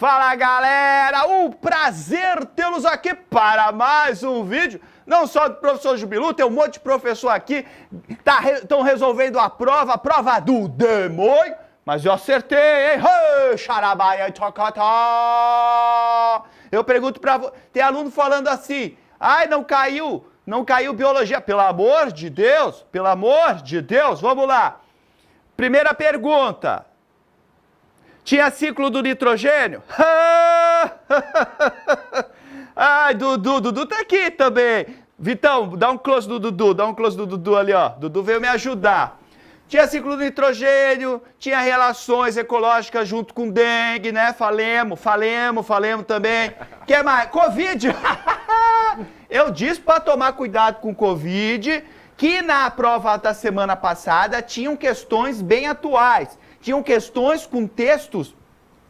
Fala galera, um prazer tê-los aqui para mais um vídeo, não só do professor Jubilu, tem um monte de professor aqui, estão resolvendo a prova do demônio, mas eu acertei, hein? Xarabaia, tchocotó. Eu pergunto pra você, tem aluno falando assim, ai, não caiu biologia, pelo amor de Deus, vamos lá. Primeira pergunta. Tinha ciclo do nitrogênio? Ai, Dudu tá aqui também. Vitão, dá um close do Dudu ali, ó. Dudu veio me ajudar. Tinha ciclo do nitrogênio, tinha relações ecológicas junto com dengue, né? Falemos também. Que mais? Covid. Eu disse para tomar cuidado com Covid, que na prova da semana passada tinham questões bem atuais. Tinham questões com textos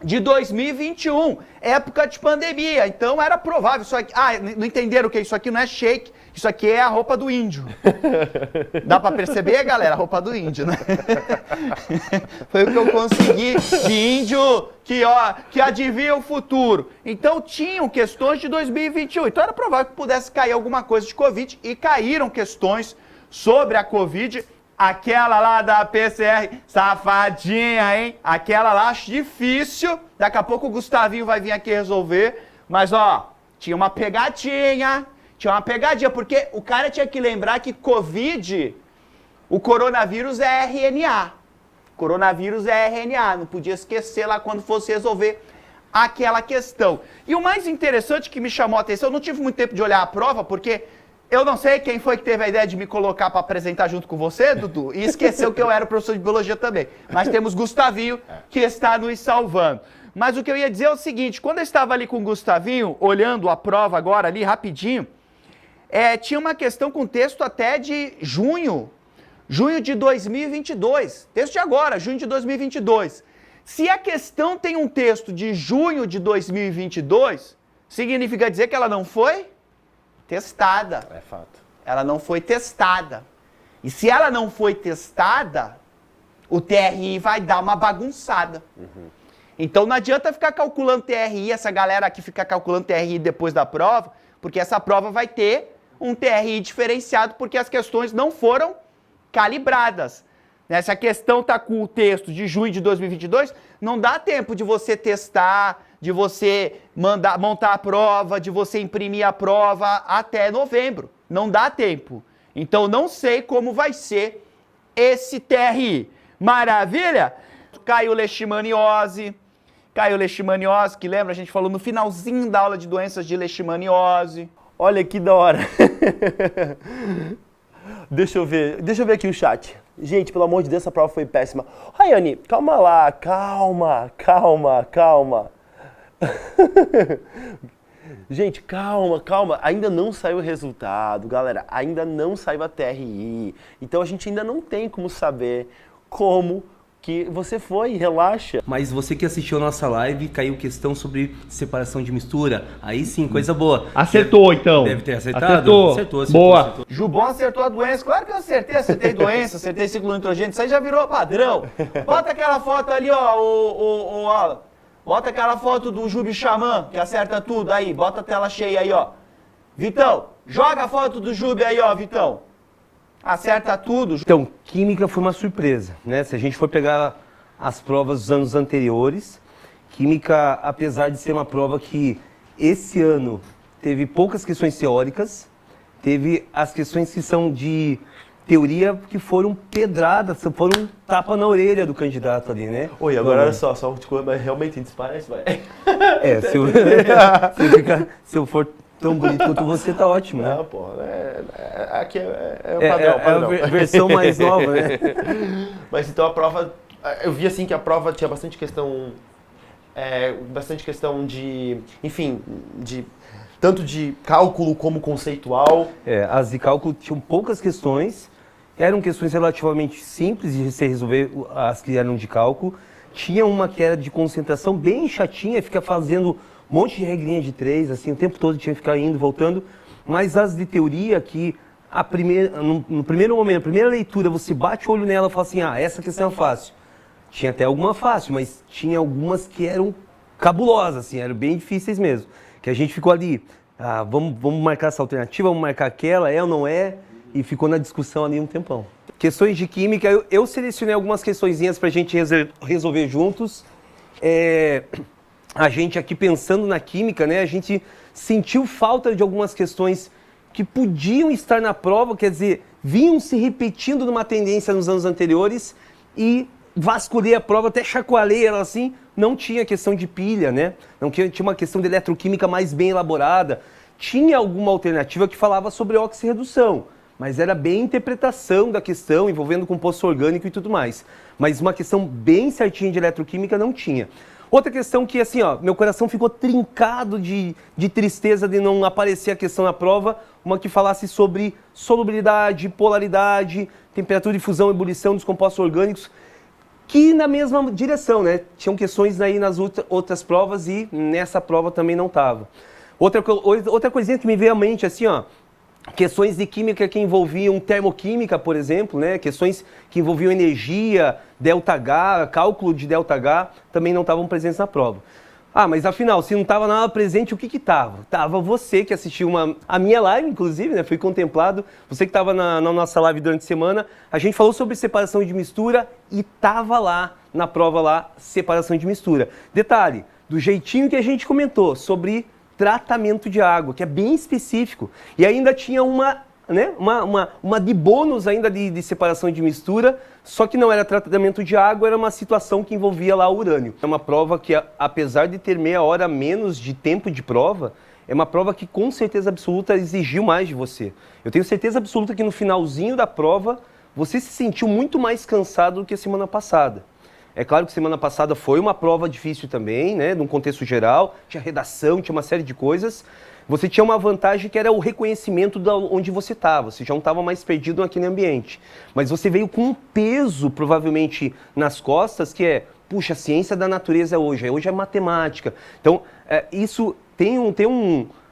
de 2021, época de pandemia. Então era provável. Isso aqui, não entenderam o que é isso aqui? Não é shake. Isso aqui é a roupa do índio. Dá pra perceber, galera? A roupa do índio, né? Foi o que eu consegui de índio que adivinha o futuro. Então tinham questões de 2021. Então era provável que pudesse cair alguma coisa de Covid e caíram questões sobre a Covid. Aquela lá da PCR, safadinha, hein? Aquela lá, acho difícil. Daqui a pouco o Gustavinho vai vir aqui resolver. Mas, ó, tinha uma pegadinha, porque o cara tinha que lembrar que Covid, o coronavírus é RNA. Não podia esquecer lá quando fosse resolver aquela questão. E o mais interessante que me chamou a atenção, eu não tive muito tempo de olhar a prova, porque eu não sei quem foi que teve a ideia de me colocar para apresentar junto com você, Dudu, e esqueceu que eu era professor de biologia também. Mas temos Gustavinho, que está nos salvando. Mas o que eu ia dizer é o seguinte, quando eu estava ali com o Gustavinho, olhando a prova agora ali rapidinho, tinha uma questão com texto até de junho de 2022, texto de agora, junho de 2022. Se a questão tem um texto de junho de 2022, significa dizer que ela não foi testada. É fato. Ela não foi testada. E se ela não foi testada, o TRI vai dar uma bagunçada. Então não adianta ficar calculando TRI, essa galera aqui ficar calculando TRI depois da prova, porque essa prova vai ter um TRI diferenciado, porque as questões não foram calibradas. Se a questão está com o texto de junho de 2022, não dá tempo de você testar, de você montar a prova, de você imprimir a prova até novembro. Não dá tempo. Então não sei como vai ser esse TRI. Maravilha? Caiu leishmaniose, que lembra, a gente falou no finalzinho da aula de doenças de leishmaniose. Olha que da hora. Deixa eu ver aqui o chat. Gente, pelo amor de Deus, essa prova foi péssima. Rayane, calma lá, calma. Gente, calma. Ainda não saiu o resultado, galera. Ainda não saiu a TRI. Então a gente ainda não tem como saber como que você foi, relaxa. Mas você que assistiu a nossa live, caiu questão sobre separação de mistura. Aí sim, coisa boa. Acertou, então. Deve ter acertado. Acertou. Boa. Jubon acertou a doença. Claro que eu acertei doença, acertei ciclo do nitrogênio. Isso aí já virou padrão. Bota aquela foto ali, ó, bota aquela foto do Jubi Xamã, que acerta tudo aí. Bota a tela cheia aí, ó. Vitão, joga a foto do Jubi aí, ó, Vitão. Acerta tudo. Então, química foi uma surpresa, né? Se a gente for pegar as provas dos anos anteriores, química, apesar de ser uma prova que esse ano teve poucas questões teóricas, teve as questões que são de teoria que foram pedradas, foram tapa na orelha do candidato ali, né? Oi, agora olha só uma coisa, mas realmente a gente parece, vai. Se eu for tão bonito quanto você, tá ótimo, né? Não, porra, aqui é o padrão. É a versão mais nova, né? Mas então a prova, eu vi assim que a prova tinha bastante questão de, enfim, tanto de cálculo como conceitual. As de cálculo tinham poucas questões, eram questões relativamente simples de se resolver, as que eram de cálculo. Tinha uma que era de concentração bem chatinha, fica fazendo um monte de regrinha de 3, assim, o tempo todo tinha que ficar indo, voltando. Mas as de teoria que, no primeiro momento, na primeira leitura, você bate o olho nela e fala assim, essa questão é fácil. Tinha até alguma fácil, mas tinha algumas que eram cabulosas, assim, eram bem difíceis mesmo. Que a gente ficou ali, vamos marcar essa alternativa, vamos marcar aquela, é ou não é? E ficou na discussão ali um tempão. Questões de química, eu selecionei algumas questõezinhas pra gente resolver juntos. A gente aqui pensando na química, né, a gente sentiu falta de algumas questões que podiam estar na prova, quer dizer, vinham se repetindo numa tendência nos anos anteriores e vasculhei a prova, até chacoalhei ela assim, não tinha questão de pilha, né? Não tinha uma questão de eletroquímica mais bem elaborada. Tinha alguma alternativa que falava sobre oxirredução, mas era bem interpretação da questão, envolvendo composto orgânico e tudo mais. Mas uma questão bem certinha de eletroquímica não tinha. Outra questão que, assim, ó, meu coração ficou trincado de tristeza de não aparecer a questão na prova, uma que falasse sobre solubilidade, polaridade, temperatura de fusão e ebulição dos compostos orgânicos, que na mesma direção, né? Tinham questões aí nas outras provas e nessa prova também não estava. Outra coisinha que me veio à mente, assim, ó, questões de química que envolviam termoquímica, por exemplo, né? Questões que envolviam energia, ΔH, cálculo de ΔH, também não estavam presentes na prova. Mas afinal, se não estava nada presente, o que estava? Tava você que assistiu a minha live, inclusive, né? Fui contemplado, você que estava na nossa live durante a semana, a gente falou sobre separação de mistura e estava lá, na prova lá, separação de mistura. Detalhe, do jeitinho que a gente comentou, sobre tratamento de água, que é bem específico. E ainda tinha uma de bônus ainda de separação de mistura, só que não era tratamento de água, era uma situação que envolvia lá o urânio. É uma prova que, apesar de ter meia hora menos de tempo de prova, é uma prova que com certeza absoluta exigiu mais de você. Eu tenho certeza absoluta que no finalzinho da prova, você se sentiu muito mais cansado do que a semana passada. É claro que semana passada foi uma prova difícil também, né, num contexto geral, tinha redação, tinha uma série de coisas. Você tinha uma vantagem que era o reconhecimento de onde você estava, você já não estava mais perdido naquele ambiente. Mas você veio com um peso, provavelmente, nas costas, que é, puxa, a ciência da natureza hoje é matemática. Então, isso tem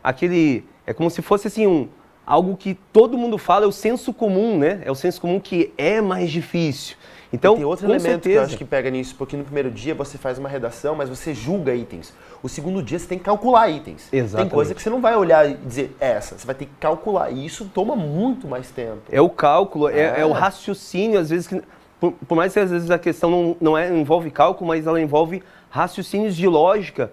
aquele, é como se fosse assim, algo que todo mundo fala, é o senso comum, né? É o senso comum que é mais difícil. Então, tem outro elemento que eu acho que pega nisso, porque no primeiro dia você faz uma redação, mas você julga itens. O segundo dia você tem que calcular itens. Exatamente. Tem coisa que você não vai olhar e dizer essa, você vai ter que calcular. E isso toma muito mais tempo. É o cálculo, é o raciocínio, às vezes, que, por mais que às vezes a questão não envolve cálculo, mas ela envolve raciocínios de lógica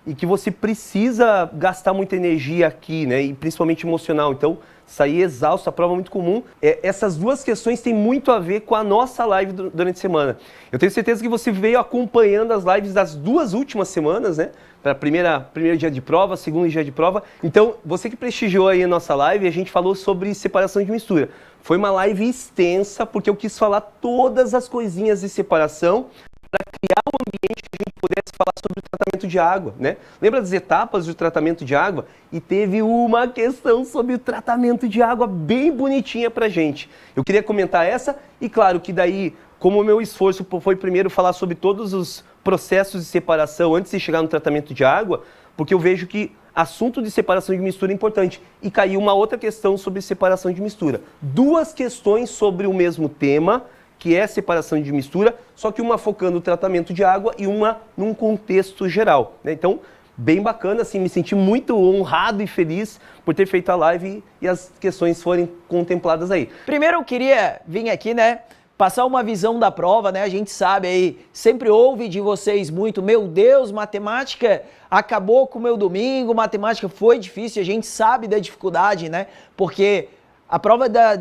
e que você precisa gastar muita energia aqui, né? E principalmente emocional. Então, sair exausto, a prova é muito comum. Essas duas questões têm muito a ver com a nossa live durante a semana. Eu tenho certeza que você veio acompanhando as lives das duas últimas semanas, né? Para primeiro dia de prova, segundo dia de prova. Então, você que prestigiou aí a nossa live, a gente falou sobre separação de mistura. Foi uma live extensa, porque eu quis falar todas as coisinhas de separação para criar um ambiente que a gente pudesse falar sobre o tratamento de água, né? Lembra das etapas do tratamento de água? E teve uma questão sobre o tratamento de água bem bonitinha pra gente. Eu queria comentar essa e claro que daí, como o meu esforço foi primeiro falar sobre todos os processos de separação antes de chegar no tratamento de água, porque eu vejo que assunto de separação de mistura é importante. E caiu uma outra questão sobre separação de mistura. Duas questões sobre o mesmo tema, que é separação de mistura, só que uma focando no tratamento de água e uma num contexto geral, né? Então, bem bacana, assim, me senti muito honrado e feliz por ter feito a live e as questões forem contempladas aí. Primeiro eu queria vir aqui, né, passar uma visão da prova, né? A gente sabe aí, sempre ouve de vocês muito, meu Deus, matemática acabou com o meu domingo, matemática foi difícil, a gente sabe da dificuldade, né? Porque a prova da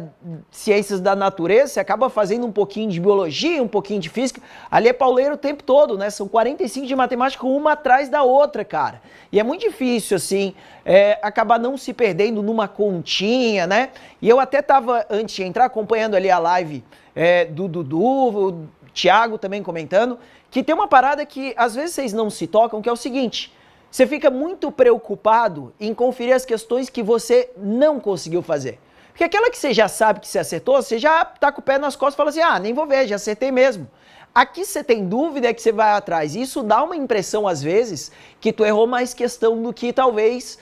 ciências da natureza, você acaba fazendo um pouquinho de biologia, um pouquinho de física, ali é pauleiro o tempo todo, né? São 45 de matemática, uma atrás da outra, cara. E é muito difícil, assim, acabar não se perdendo numa continha, né? E eu até tava, antes de entrar, acompanhando ali a live do Dudu, o Thiago também comentando, que tem uma parada que às vezes vocês não se tocam, que é o seguinte: você fica muito preocupado em conferir as questões que você não conseguiu fazer. Porque aquela que você já sabe que você acertou, você já tá com o pé nas costas e fala assim, nem vou ver, já acertei mesmo. Aqui você tem dúvida, é que você vai atrás. Isso dá uma impressão, às vezes, que tu errou mais questão do que talvez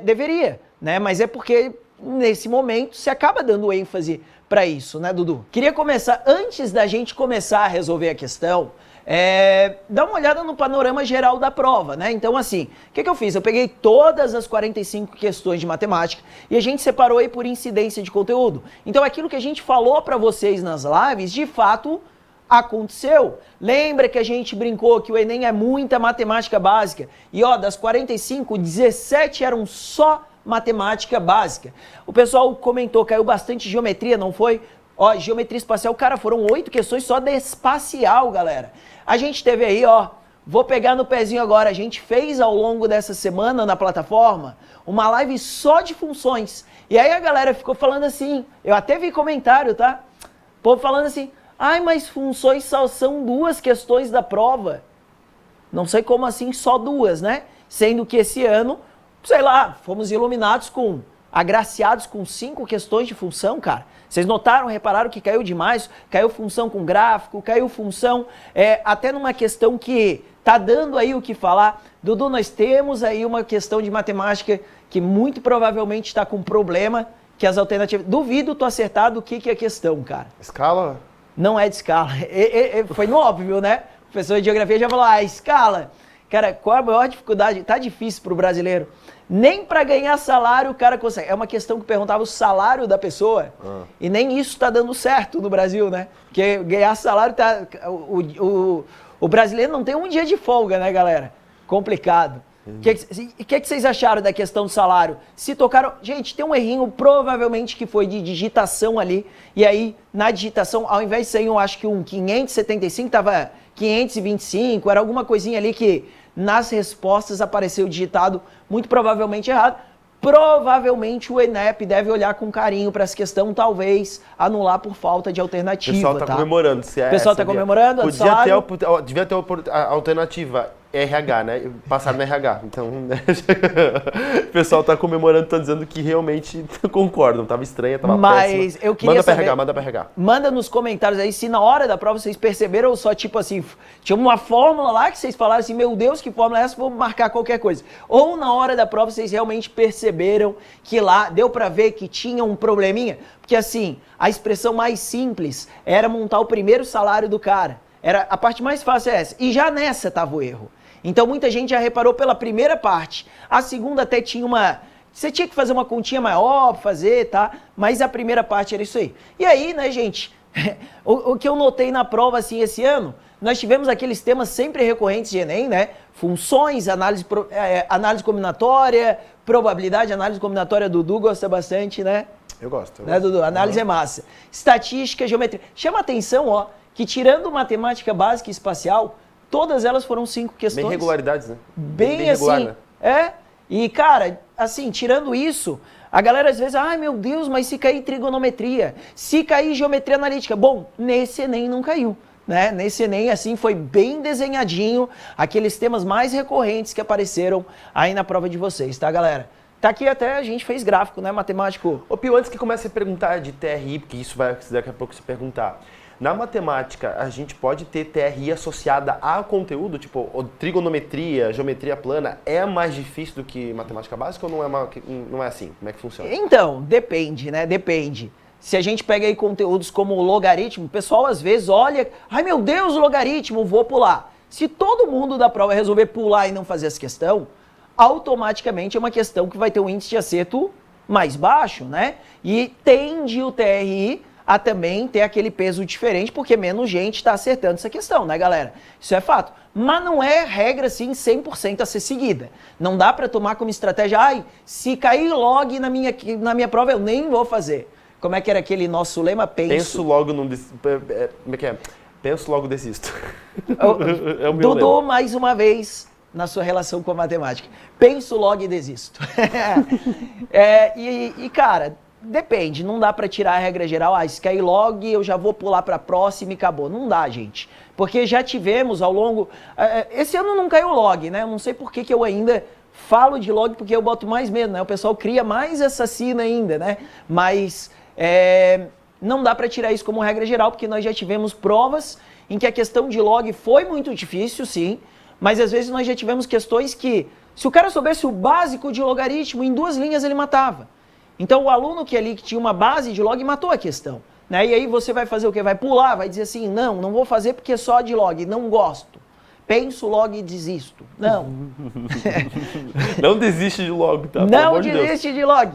deveria, né? Mas é porque, nesse momento, você acaba dando ênfase para isso, né, Dudu? Queria começar, antes da gente começar a resolver a questão, dá uma olhada no panorama geral da prova, né? Então, assim, o que eu fiz? Eu peguei todas as 45 questões de matemática e a gente separou aí por incidência de conteúdo. Então, aquilo que a gente falou para vocês nas lives, de fato, aconteceu. Lembra que a gente brincou que o Enem é muita matemática básica? E, ó, das 45, 17 eram só matemática básica. O pessoal comentou, caiu bastante geometria, não foi? Ó, geometria espacial, cara, foram 8 questões só de espacial, galera. A gente teve aí, ó, vou pegar no pezinho agora, a gente fez ao longo dessa semana na plataforma uma live só de funções. E aí a galera ficou falando assim, eu até vi comentário, tá? O povo falando assim, ai, mas funções só são 2 questões da prova. Não sei como assim só 2, né? Sendo que esse ano, sei lá, fomos iluminados agraciados com 5 questões de função, cara. Vocês notaram, repararam que caiu demais? Caiu função com gráfico, caiu função até numa questão que tá dando aí o que falar. Dudu, nós temos aí uma questão de matemática que muito provavelmente está com problema, que as alternativas... Duvido tu acertar do que é a questão, cara. Escala? Não é de escala. Foi no óbvio, né? O professor de geografia já falou, escala. Cara, qual a maior dificuldade? Tá difícil pro brasileiro. Nem para ganhar salário o cara consegue. É uma questão que perguntava o salário da pessoa e nem isso está dando certo no Brasil, né? Porque ganhar salário tá... O brasileiro não tem um dia de folga, né, galera? Complicado. O que vocês acharam da questão do salário? Se tocaram... Gente, tem um errinho provavelmente que foi de digitação ali. E aí, na digitação, ao invés de ser, eu acho que um 575, estava 525, era alguma coisinha ali que... nas respostas apareceu digitado muito provavelmente errado. Provavelmente o ENEP deve olhar com carinho para essa questão, talvez anular por falta de alternativa. O pessoal está comemorando. O pessoal está comemorando. Devia ter a alternativa RH, né? Passar no RH. Então, né? O pessoal está comemorando, está dizendo que realmente concordam. Tava estranha, tava péssima. Eu queria manda para RH. Manda nos comentários aí se na hora da prova vocês perceberam ou só tipo assim, tinha uma fórmula lá que vocês falaram assim, meu Deus, que fórmula é essa? Vou marcar qualquer coisa. Ou na hora da prova vocês realmente perceberam que lá deu para ver que tinha um probleminha. Porque assim, a expressão mais simples era montar o primeiro salário do cara. Era a parte mais fácil é essa. E já nessa tava o erro. Então muita gente já reparou pela primeira parte. A segunda até tinha você tinha que fazer uma continha maior pra fazer, tá? Mas a primeira parte era isso aí. E aí, né, gente, o que eu notei na prova, assim, esse ano, nós tivemos aqueles temas sempre recorrentes de Enem, né? Funções, análise combinatória, probabilidade, análise combinatória, Dudu gosta bastante, né? Eu gosto. Né, Dudu? Análise é massa. Estatística, geometria. Chama atenção, ó, que tirando matemática básica e espacial, todas elas foram 5 questões. Bem regularidades, né? Bem assim, regular, né? E, cara, assim, tirando isso, a galera às vezes, ai meu Deus, mas se cair trigonometria, se cair geometria analítica. Bom, nesse Enem não caiu, né? Nesse Enem, assim, foi bem desenhadinho, aqueles temas mais recorrentes que apareceram aí na prova de vocês, tá, galera? Tá aqui até, a gente fez gráfico, né, matemático? Ô Pio, antes que comece a perguntar de TRI, porque isso vai daqui a pouco se perguntar, na matemática, a gente pode ter TRI associada a conteúdo? Tipo, trigonometria, geometria plana, é mais difícil do que matemática básica ou não é assim? Como é que funciona? Então, depende, né? Depende. Se a gente pega aí conteúdos como o logaritmo, o pessoal às vezes olha, ai meu Deus, logaritmo, vou pular. Se todo mundo da prova resolver pular e não fazer essa questão, automaticamente é uma questão que vai ter um índice de acerto mais baixo, né? E tende o TRI a também ter aquele peso diferente, porque menos gente está acertando essa questão, né, galera? Isso é fato. Mas não é regra, assim, 100% a ser seguida. Não dá para tomar como estratégia, ai, se cair log na minha prova, eu nem vou fazer. Como é que era aquele nosso lema? Penso logo não... Como é que é? Penso logo desisto. É o meu Dudu, lema. Mais uma vez, na sua relação com a matemática. Penso logo e desisto. Cara... Depende, não dá para tirar a regra geral, se cair log eu já vou pular para a próxima e acabou. Não dá, gente. Porque já tivemos ao longo... Esse ano não caiu log, né? Eu não sei por que eu ainda falo de log, porque eu boto mais medo, né? O pessoal cria mais assassino ainda, né? Mas não dá para tirar isso como regra geral, porque nós já tivemos provas em que a questão de log foi muito difícil, sim, mas às vezes nós já tivemos questões que, se o cara soubesse o básico de logaritmo, em 2 linhas ele matava. Então o aluno que tinha uma base de log matou a questão, Né? E aí você vai fazer o quê? Vai pular, vai dizer assim, não vou fazer porque é só de log, não gosto. Penso logo e desisto. Não. Não desiste de logo, tá? Pelo Não amor de Deus. desiste de log.